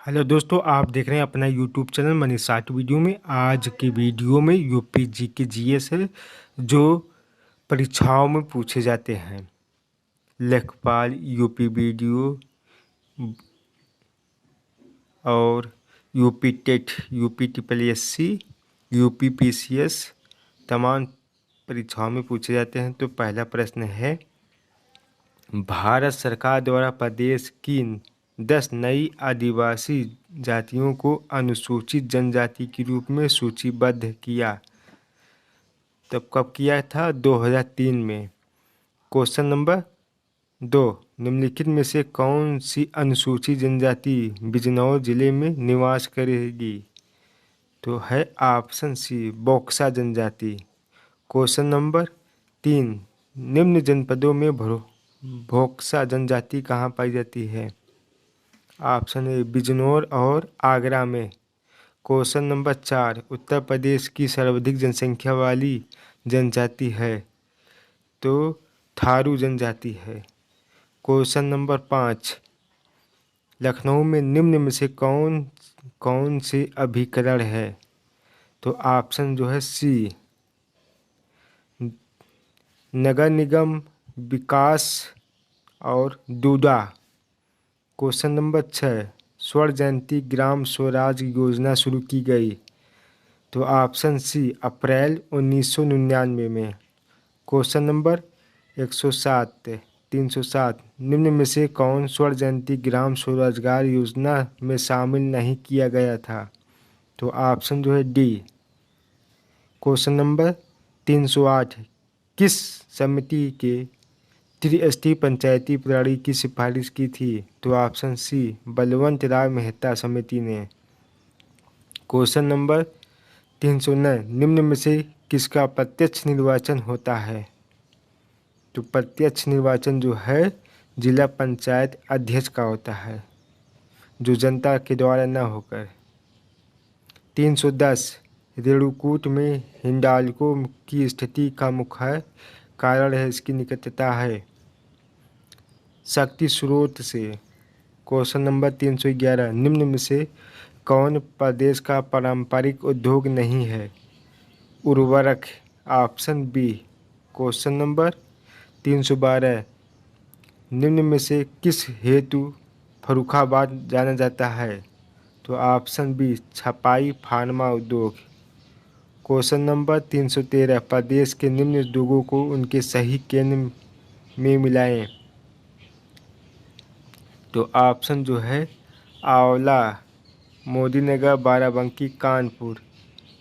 Hello दोस्तों, आप देख रहे हैं अपना YouTube channel money short video में। आज की वीडियो में यूपी जी के जीएस है जो परीक्षाओं में पूछे जाते हैं। लेखपाल, यूपी वीडियो और UP TET, UP TSSC, UP PCS तमाम परीक्षाओं में पूछे जाते हैं। तो पहला प्रश्न है, भारत सरकार द्वारा प्रदेश की 10 नई आदिवासी जातियों को अनुसूचित जनजाति के रूप में सूचीबद्ध किया। तब कब किया था? 2003 में। क्वेश्चन नंबर 2, निम्नलिखित में से कौन सी अनुसूचित जनजाति बिजनौर जिले में निवास करेगी? तो है ऑप्शन सी, बॉक्सा जनजाति। क्वेश्चन नंबर 3, निम्न जनपदों में बॉक्सा जनजाति कहाँ पाई जाती है? ऑप्शन ए, बिजनौर और आगरा में। क्वेश्चन नंबर 4, उत्तर प्रदेश की सर्वाधिक जनसंख्या वाली जनजाति है? तो थारू जनजाति है। क्वेश्चन नंबर 5, लखनऊ में निम्न में से कौन कौन से अभिकरण है? तो ऑप्शन जो है सी, नगर निगम, विकास और डूडा। क्वेश्चन नंबर 6, स्वर्ण जयंती ग्राम स्वराज योजना शुरू की गई? तो ऑप्शन सी, अप्रैल 1999 में। क्वेश्चन नंबर 307, निम्न में से कौन स्वर्ण जयंती ग्राम स्वरोजगार योजना में शामिल नहीं किया गया था? तो ऑप्शन जो है डी। क्वेश्चन नंबर 308, किस समिति के त्रिस्तरीय पंचायती प्रणाली की सिफारिश की थी? तो ऑप्शन सी, बलवंत राय मेहता समिति ने। क्वेश्चन नंबर 309, निम्न में से किसका प्रत्यक्ष निर्वाचन होता है? तो प्रत्यक्ष निर्वाचन जो है जिला पंचायत अध्यक्ष का होता है, जो जनता के द्वारा न होकर। 310, रेणुकूट में हिंडाल्को की स्थिति का मुख्य कारण है इसकी निकटता है शक्ति स्रोत से। क्वेश्चन नंबर 311, निम्न में से कौन प्रदेश का पारंपरिक उद्योग नहीं है? उर्वरक। Option B. क्वेश्चन नंबर 312, निम्न में से किस हेतु फर्रुखाबाद जाना जाता है? तो ऑप्शन बी, छपाई फार्मा उद्योग। क्वेश्चन नंबर 313, प्रदेश के निम्न उद्योगों को उनके सही केंद्र में मिलाएं? तो ऑप्शन जो है आंवला, मोदीनगर, बाराबंकी, कानपुर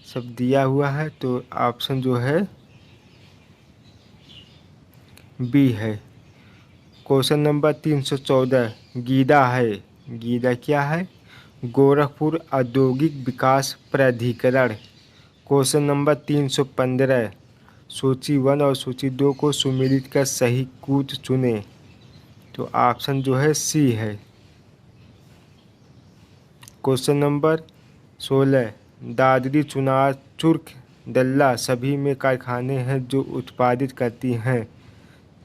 सब दिया हुआ है। तो ऑप्शन जो है बी है। क्वेश्चन नंबर 314, गीदा है। गीदा क्या है? गोरखपुर औद्योगिक विकास प्राधिकरण। क्वेश्चन नंबर 315, सूची 1 और सूची 2 को सुमेलित कर सही कूट चुने? तो ऑप्शन जो है सी है। क्वेश्चन नंबर 16, दादरी, चुनार, चुर्क, डल्ला सभी में कारखाने हैं जो उत्पादित करती हैं।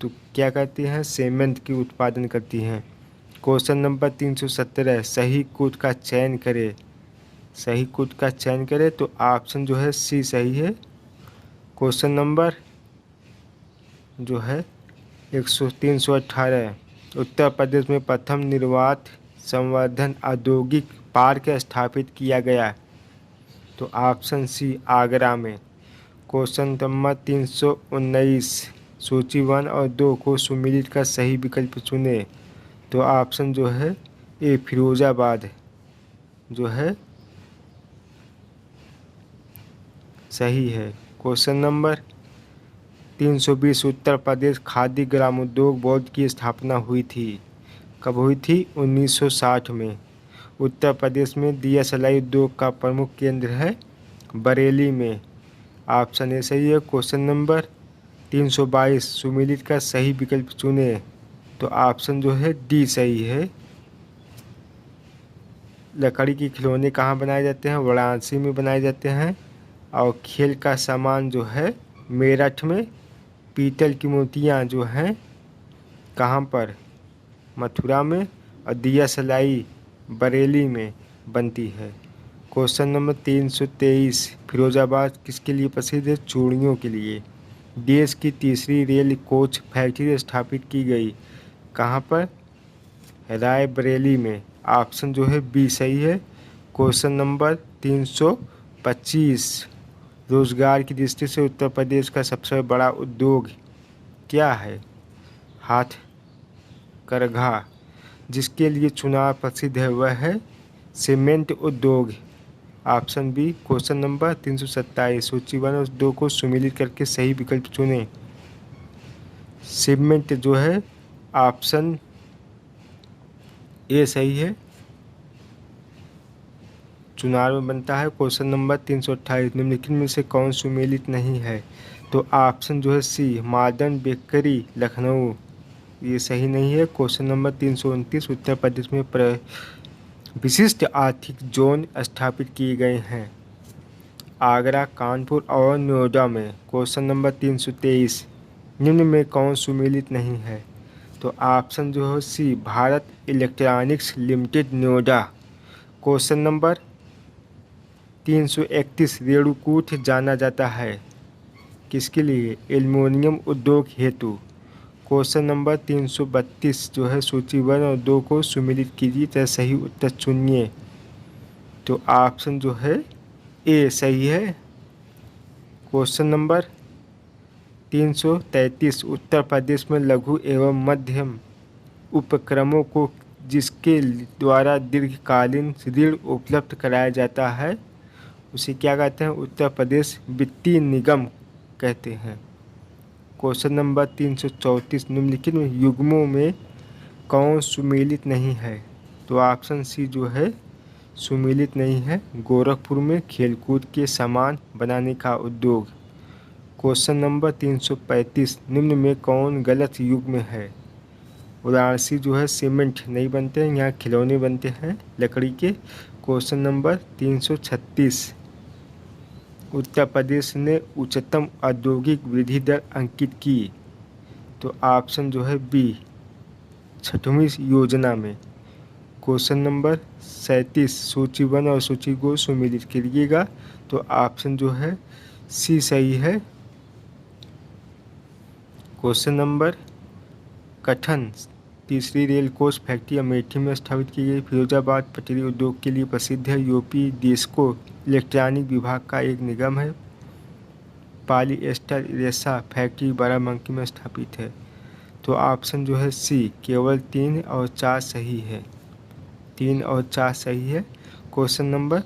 तो क्या करती हैं? सीमेंट की उत्पादन करती हैं। क्वेश्चन नंबर 317, सही कूट का चयन करें? सही कूट का चयन करें तो ऑप्शन जो है सी सही है। क्वेश्चन नंबर जो है 318, उत्तर प्रदेश में प्रथम निर्वात संवर्धन औद्योगिक पार्क स्थापित किया गया? तो ऑप्शन सी, आगरा में। क्वेश्चन नंबर 319, सूची 1 और 2 को सुमेलित कर सही विकल्प चुने? तो ऑप्शन जो है ए, फिरोजाबाद जो है सही है। क्वेश्चन नंबर 320, उत्तर प्रदेश खादी ग्रामोद्योग बोर्ड की स्थापना हुई थी? कब हुई थी? 1960 में। उत्तर प्रदेश में दिया सलाई उद्योग का प्रमुख केंद्र है बरेली में। ऑप्शन ए सही है। क्वेश्चन नंबर 322, सुमेलित का सही विकल्प चुने? तो ऑप्शन जो है डी सही है। लकड़ी के खिलौने कहाँ बनाए जाते हैं? वाराणसी में बनाए जाते हैं। और खेल का सामान जो है मेरठ में। पीतल की मूर्तियाँ जो हैं कहाँ पर? मथुरा में। और दिया सलाई बरेली में। बनती है। क्वेश्चन नंबर 323, फिरोजाबाद किसके लिए प्रसिद्ध है? चूड़ियों के लिए। देश की तीसरी रेल कोच फैक्ट्री स्थापित की गई कहाँ पर? रायबरेली में। ऑप्शन जो है बी सही है। क्वेश्चन नंबर 325, रोजगार की दृष्टि से उत्तर प्रदेश का सबसे बड़ा उद्योग क्या है? हाथ करघा। जिसके लिए चुनाव प्रसिद्ध है वह है सीमेंट उद्योग। Option B. क्वेश्चन नंबर 327, सूची 1 और 2 को सुमेलित करके सही विकल्प चुनें। सीमेंट जो है ऑप्शन ए सही है, चुनाव में बनता है। क्वेश्चन नंबर 328, निम्नलिखित में से कौन सुमेलित नहीं है? तो ऑप्शन जो है सी, मॉडर्न बेकरी लखनऊ, ये सही नहीं है। क्वेश्चन नंबर 329, उत्तर प्रदेश में विशिष्ट आर्थिक जोन स्थापित किए गए हैं आगरा, कानपुर और नोएडा में। क्वेश्चन नंबर 323, निम्न में कौन सुमेलित नहीं है? तो ऑप्शन जो है C, Bharat Electronics Limited Noida. Question number 331, Renukoot जाना जाता है किसके लिए? एल्युमिनियम उद्योग हेतु। क्वेश्चन नंबर 332 जो है सूची 1 और 2 को सुमेलित कीजिए तथा सही उत्तर चुनिए। तो ऑप्शन जो है ए सही है। क्वेश्चन नंबर 333, उत्तर प्रदेश में लघु एवं मध्यम उपक्रमों को जिसके द्वारा दीर्घकालीन ऋण उपलब्ध कराया जाता है उसे क्या कहते हैं? उत्तर प्रदेश वित्तीय निगम कहते हैं। क्वेश्चन नंबर 334, निम्नलिखित में युग्मों में कौन सुमेलित नहीं है? तो ऑप्शन सी जो है सुमेलित नहीं है, गोरखपुर में खेलकूद के सामान बनाने का उद्योग। क्वेश्चन नंबर 335, निम्न में कौन गलत युग्म है? वाराणसी जो है सीमेंट नहीं बनते हैं, यहाँ खिलौने बनते हैं लकड़ी के। क्वेश्चन नंबर 336, उत्तर प्रदेश ने उच्चतम औद्योगिक वृद्धि दर अंकित की। तो ऑप्शन जो है बी, 6वीं योजना में। क्वेश्चन नंबर 37, सूची 1 और सूची को सुमेलित करिएगा। तो ऑप्शन जो है सी सही है। क्वेश्चन नंबर कथन, तीसरी रेल कोच फैक्ट्री अमेठी में स्थापित की गई। फिरोजाबाद पटरी उद्योग के लिए प्रसिद्ध है। यूपी डेस्को इलेक्ट्रॉनिक विभाग का एक निगम है। पॉलिएस्टर रेशा फैक्ट्री बाराबंकी में स्थापित है। तो ऑप्शन जो है सी, केवल 3 और 4 सही है। 3 और 4 सही है। क्वेश्चन नंबर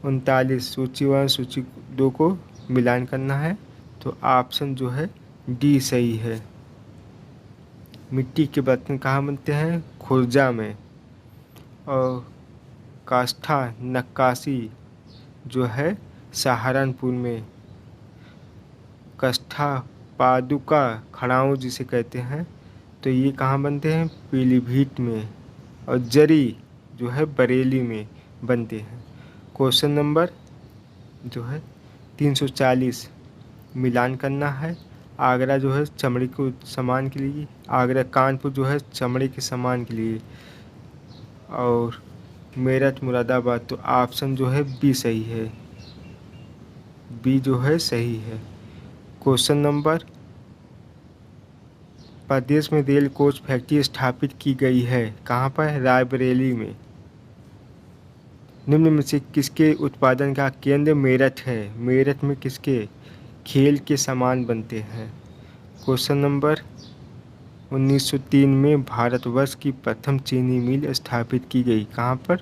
39, सूची 1 सूची 2 को मिलान करना है। तो ऑप्शन जो है डी सही है। मिट्टी के बर्तन कहाँ बनते हैं? खुर्जा में। और काष्ठा नक्काशी जो है सहारनपुर में। काष्ठा पादुका खड़ाऊँ जिसे कहते हैं तो ये कहाँ बनते हैं? पीलीभीत में। और जरी जो है बरेली में बनते हैं। क्वेश्चन नंबर जो है 340, मिलान करना है। आगरा जो है चमड़े के सामान के लिए, आगरा कानपुर जो है चमड़े के सामान के लिए, और मेरठ मुरादाबाद। तो ऑप्शन जो है बी सही है, बी जो है सही है। क्वेश्चन नंबर, प्रदेश में रेल कोच फैक्ट्री स्थापित की गई है कहाँ पर? रायबरेली में। निम्न में से किसके उत्पादन का केंद्र मेरठ है? मेरठ में किसके खेल के सामान बनते हैं? क्वेश्चन नंबर 1903 में भारतवर्ष की प्रथम चीनी मिल स्थापित की गई कहाँ पर?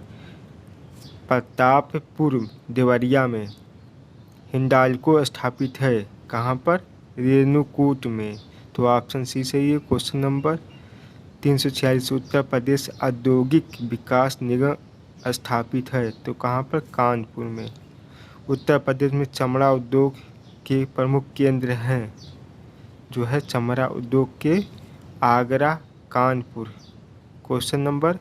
प्रतापपुर देवरिया में। हिंडाल्को स्थापित है कहाँ पर? रेणुकूट में। तो ऑप्शन सी सही है। क्वेश्चन नंबर 346, उत्तर प्रदेश औद्योगिक विकास निगम स्थापित है तो कहाँ पर? कानपुर में। उत्तर प्रदेश में चमड़ा उद्योग के प्रमुख केंद्र हैं जो है चमड़ा उद्योग के आगरा, कानपुर। क्वेश्चन नंबर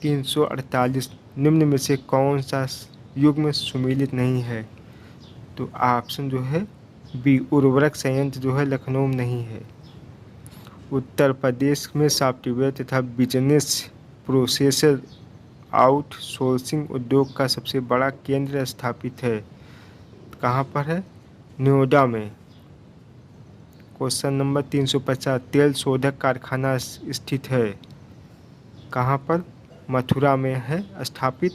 348, निम्न में से कौन सा युग्म सुमेलित नहीं है? तो ऑप्शन जो है बी, उर्वरक संयंत्र जो है लखनऊ में नहीं है। उत्तर प्रदेश में सॉफ्टवेयर तथा बिजनेस प्रोसेसर आउटसोर्सिंग उद्योग का सबसे बड़ा केंद्र स्थापित है? कहाँ पर है? नोएडा में। क्वेश्चन नंबर 350, तेल शोधक कारखाना स्थित है कहाँ पर? मथुरा में है स्थापित।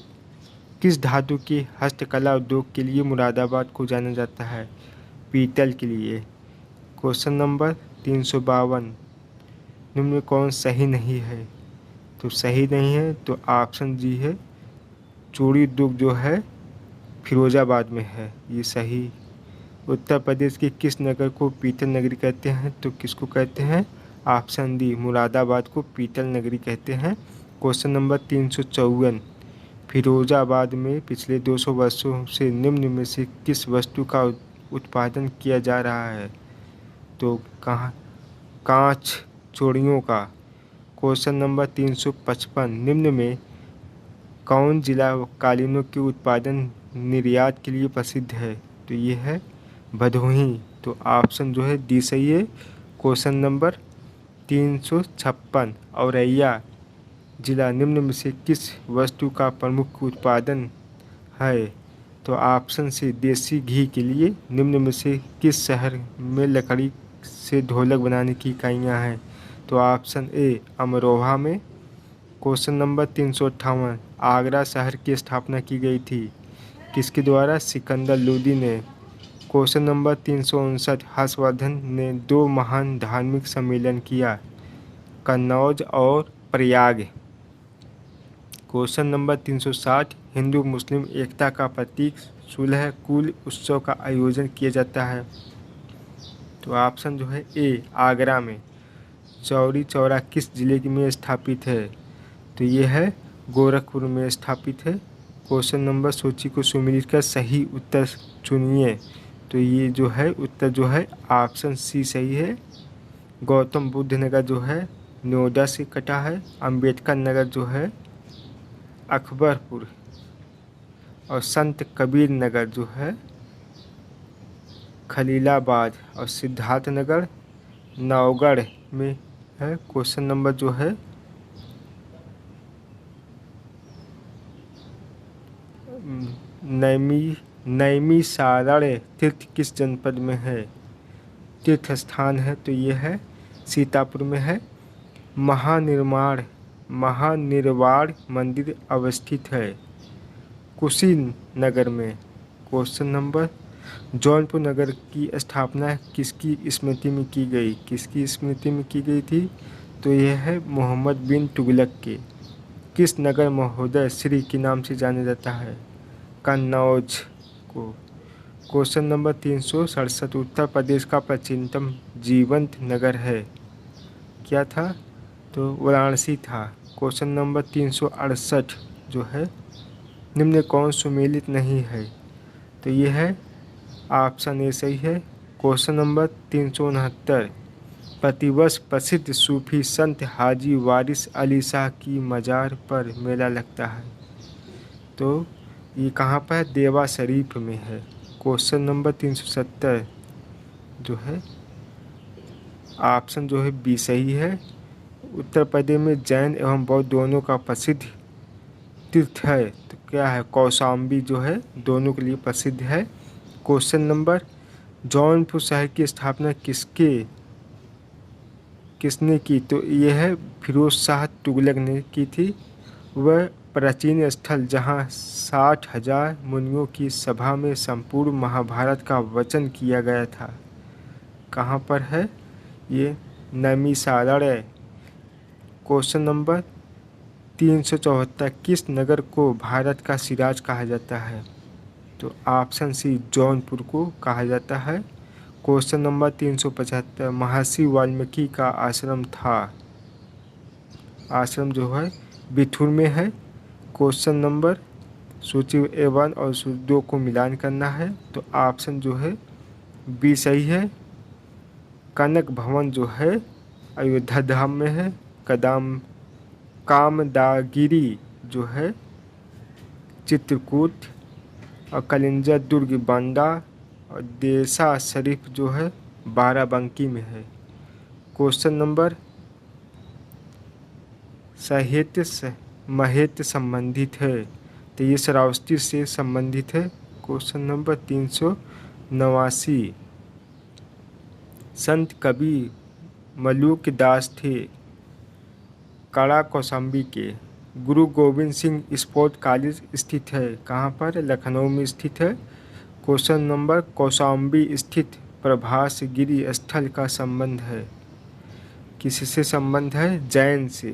किस धातु की हस्तकला उद्योग के लिए मुरादाबाद को जाना जाता है? पीतल के लिए। क्वेश्चन नंबर 352, निम्न में कौन सही नहीं है? तो सही नहीं है तो ऑप्शन जी है, चूड़ी उद्योग जो है फिरोजाबाद में है, ये सही। उत्तर प्रदेश के किस नगर को पीतल नगरी कहते हैं? तो किसको कहते हैं? ऑप्शन डी, मुरादाबाद को पीतल नगरी कहते हैं। क्वेश्चन नंबर 354, फिरोजाबाद में पिछले 200 वर्षों से निम्न में से किस वस्तु का उत्पादन किया जा रहा है? तो कहाँ? कांच चूड़ियों का। क्वेश्चन नंबर 355, निम्न में कौन जिला कालीनों के उत्पादन निर्यात के लिए प्रसिद्ध है? तो ये है भदोही। तो ऑप्शन जो है डी सही है। क्वेश्चन नंबर 356, औरैया जिला निम्न में से किस वस्तु का प्रमुख उत्पादन है? तो ऑप्शन सी, देसी घी के लिए निम्न में से किस शहर में लकड़ी से ढोलक बनाने की इकाइयाँ हैं? तो ऑप्शन ए, अमरोहा में। क्वेश्चन नंबर 358, आगरा शहर की स्थापना की गई थी किसके द्वारा? सिकंदर लोदी ने। क्वेश्चन नंबर 359, हर्षवर्धन ने 2 महान धार्मिक सम्मेलन किया, कन्नौज और प्रयाग। क्वेश्चन नंबर 360, हिंदू मुस्लिम एकता का प्रतीक सुलह कुल उत्सव का आयोजन किया जाता है? तो ऑप्शन जो है ए, आगरा में। चौरी चौरा किस जिले में स्थापित है? तो ये है गोरखपुर में स्थापित है। क्वेश्चन नंबर, सूची को सुमेलित कर सही उत्तर चुनिए। तो ये जो है उत्तर जो है ऑप्शन सी सही है। गौतम बुद्ध नगर जो है नोएडा से कटा है, अंबेडकर नगर जो है अकबरपुर, और संत कबीर नगर जो है खलीलाबाद, और सिद्धार्थ नगर नवगढ़ में है। क्वेश्चन नंबर जो है नैमिषारण्य तीर्थ किस जनपद में है? तीर्थ स्थान है तो ये है सीतापुर में है। महानिर्वाण मंदिर अवस्थित है कुशीनगर में। क्वेश्चन नंबर, जौनपुर नगर की स्थापना किसकी स्मृति में की गई? किसकी स्मृति में की गई थी? तो यह है मोहम्मद बिन तुगलक के। किस नगर महोदय श्री के नाम से जाना जाता है? कन्नौज को। क्वेश्चन नंबर 367, उत्तर प्रदेश का प्राचीनतम जीवंत नगर है, क्या था? तो वाराणसी था। क्वेश्चन नंबर 368 जो है, निम्न कौन सुमेलित नहीं है? तो ये है ऑप्शन ए सही है। क्वेश्चन नंबर 369, प्रतिवर्ष प्रसिद्ध सूफी संत हाजी वारिस अली शाह की मज़ार पर मेला लगता है, तो ये कहाँ पर है? देवा शरीफ में है। क्वेश्चन नंबर 370 जो है ऑप्शन जो है बी सही है। उत्तर प्रदेश में जैन एवं बौद्ध दोनों का प्रसिद्ध तीर्थ है, तो क्या है? कौशाम्बी जो है दोनों के लिए प्रसिद्ध है। क्वेश्चन नंबर, जौनपुर शहर की स्थापना किसने की? तो ये है फिरोज शाह तुगलक ने की थी। वह प्राचीन स्थल जहाँ 60,000 मुनियों की सभा में संपूर्ण महाभारत का वचन किया गया था, कहाँ पर है? ये नैमिषारण्य। क्वेश्चन नंबर 374, किस नगर को भारत का सिराज कहा जाता है? तो ऑप्शन सी, जौनपुर को कहा जाता है। क्वेश्चन नंबर 375, महर्षि वाल्मीकि का आश्रम था, आश्रम जो है बिठूर में है। क्वेश्चन नंबर, सूची A1 और सूची 2 को मिलान करना है, तो ऑप्शन जो है बी सही है। कनक भवन जो है अयोध्या धाम में है। कामदागिरी जो है चित्रकूट, और कलिंजा दुर्ग बांदा, और देसा शरीफ जो है बाराबंकी में है। क्वेश्चन नंबर साहित्य महेत संबंधित है, तो ये श्रावस्ती से संबंधित है। Question number 389। संत कवि मलूक दास थे कड़ा कौशाम्बी के। गुरु गोविंद सिंह स्पोर्ट कॉलेज स्थित है कहाँ पर? लखनऊ में स्थित है। क्वेश्चन नंबर कौशाम्बी स्थित प्रभास गिरी स्थल का संबंध है, किससे संबंध है? जैन से।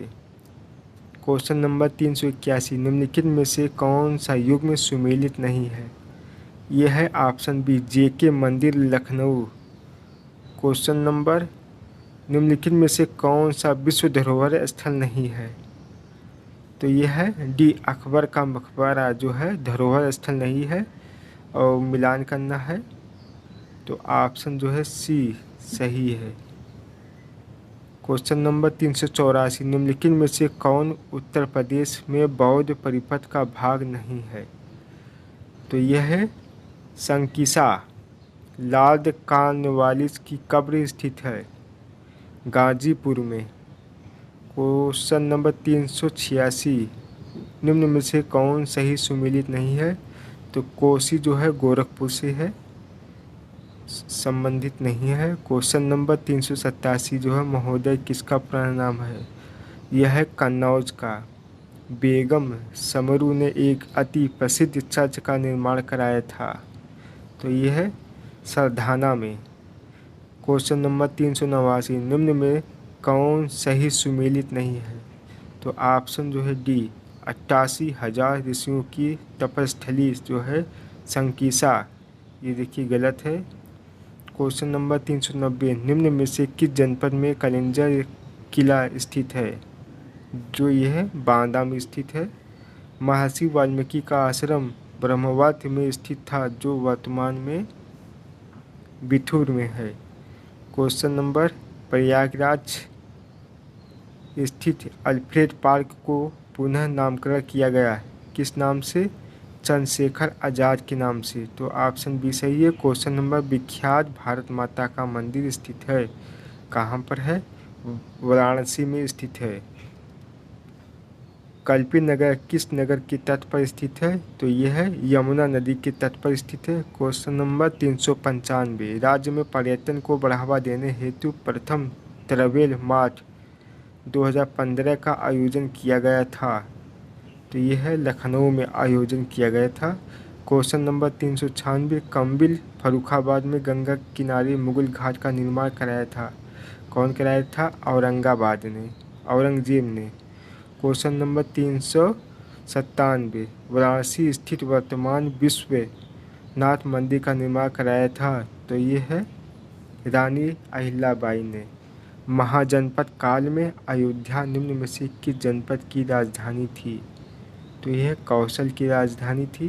Question number 381। निम्नलिखित में से कौन सा युग में सुमेलित नहीं है? यह है ऑप्शन बी जेके मंदिर लखनऊ। क्वेश्चन नंबर निम्नलिखित में से कौन सा विश्व धरोहर स्थल नहीं है? तो यह है डी अकबर का मकबरा जो है धरोहर स्थल नहीं है, और मिलान करना है, तो ऑप्शन जो है सी सही है। Question number 384। निम्नलिखित में से कौन उत्तर प्रदेश में बौद्ध परिपथ का भाग नहीं है? तो यह है संकीसा। लॉर्ड कॉर्नवालिस की कब्र स्थित है गाजीपुर में। Question number 386। निम्न में से कौन सही सुमेलित नहीं है? तो कोसी जो है गोरखपुर से है, संबंधित नहीं है। क्वेश्चन नंबर 387 जो है महोदय किसका पूरा नाम है? यह है कन्नौज का। बेगम समरू ने एक अति प्रसिद्ध चर्च का निर्माण कराया था, तो यह है सरधाना में। Question number 389। निम्न में कौन सही सुमेलित नहीं है? तो ऑप्शन जो है डी 88,000 ऋषियों की तपस्थली जो है संकीसा, ये देखिए गलत है। Question number 390। निम्न में से किस जनपद में कलिंजर किला स्थित है? जो यह बांदा में स्थित है। महर्षि वाल्मीकि का आश्रम ब्रह्मवत में स्थित था, जो वर्तमान में बिठूर में है। क्वेश्चन नंबर प्रयागराज स्थित अल्फ्रेड पार्क को पुनः नामकरण किया गया है, किस नाम से? चंद्रशेखर आज़ाद के नाम से, तो ऑप्शन बी सही है। क्वेश्चन नंबर विख्यात भारत माता का मंदिर स्थित है कहाँ पर है? वाराणसी में स्थित है। कल्पी नगर किस नगर के तट पर स्थित है? तो यह है यमुना नदी के तट पर स्थित है। Question number 395। राज्य में पर्यटन को बढ़ावा देने हेतु प्रथम ट्रैवल मार्ट 2015 का आयोजन किया गया था, तो यह है लखनऊ में आयोजन किया गया था। Question number 396। कंबिल फर्रुखाबाद में गंगा किनारे मुगल घाट का निर्माण कराया था, कौन कराया था? औरंगाबाद ने, औरंगजेब ने। Question number 397। वाराणसी स्थित वर्तमान विश्वनाथ मंदिर का निर्माण कराया था, तो ये है रानी अहिल्याबाई ने। महाजनपद काल में अयोध्या निम्न में से किस जनपद की राजधानी थी? तो यह कौशल की राजधानी थी।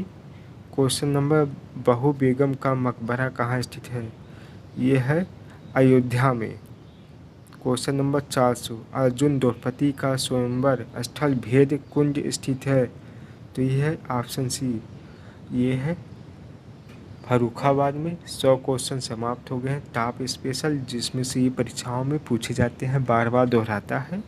क्वेश्चन नंबर बहू बेगम का मकबरा कहाँ स्थित है? यह है अयोध्या में। Question number 400। अर्जुन द्रौपदी का स्वयंवर स्थल भेद कुंज स्थित है, तो यह है ऑप्शन सी, ये है फर्रुखाबाद में। 100 क्वेश्चन समाप्त हो गए हैं टॉप स्पेशल, जिसमें से ये परीक्षाओं में पूछे जाते हैं, बार बार दोहराता है।